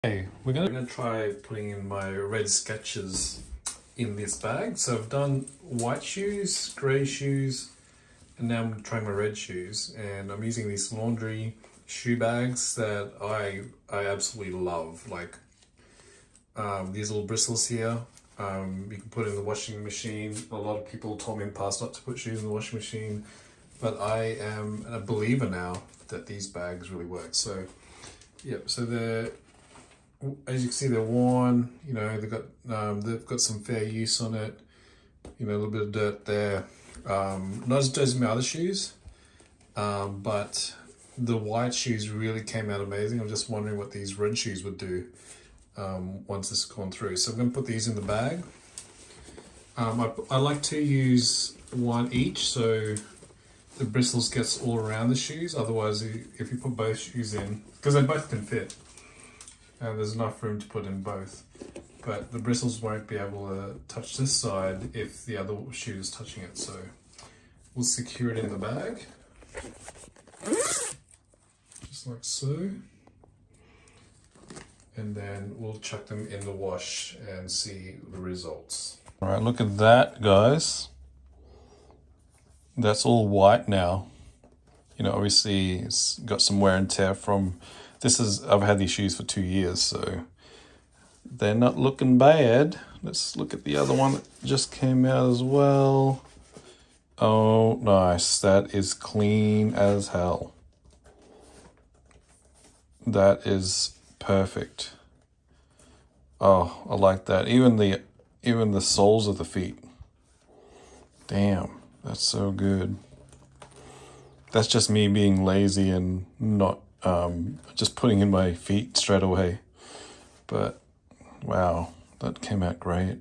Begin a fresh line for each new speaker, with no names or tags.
Okay, we're gonna try putting in my red sketches in this bag. So I've done white shoes, grey shoes, and now I'm trying my red shoes. And I'm using these laundry shoe bags that I absolutely love. Like these little bristles here. You can put in the washing machine. A lot of people told me in the past not to put shoes in the washing machine, but I am a believer now that these bags really work. So, yep. So as you can see, they're worn. You know, they've got some fair use on it. You know, a little bit of dirt there. Not as dirty as my other shoes, but the white shoes really came out amazing. I'm just wondering what these red shoes would do once this has gone through. So I'm going to put these in the bag. I like to use one each, so the bristles gets all around the shoes. Otherwise, if you put both shoes in, because they both can fit, and there's enough room to put in both, but the bristles won't be able to touch this side if the other shoe is touching it. So we'll secure it in the bag, just like so, and then we'll chuck them in the wash and see the results. All right, look at that, guys. That's all white now. You know, obviously it's got some wear and tear from, I've had these shoes for 2 years, so they're not looking bad. Let's look at the other one that just came out as well. Oh, nice. That is clean as hell. That is perfect. Oh, I like that. Even the soles of the feet. Damn, that's so good. That's just me being lazy and not just putting in my feet straight away. But wow, that came out great.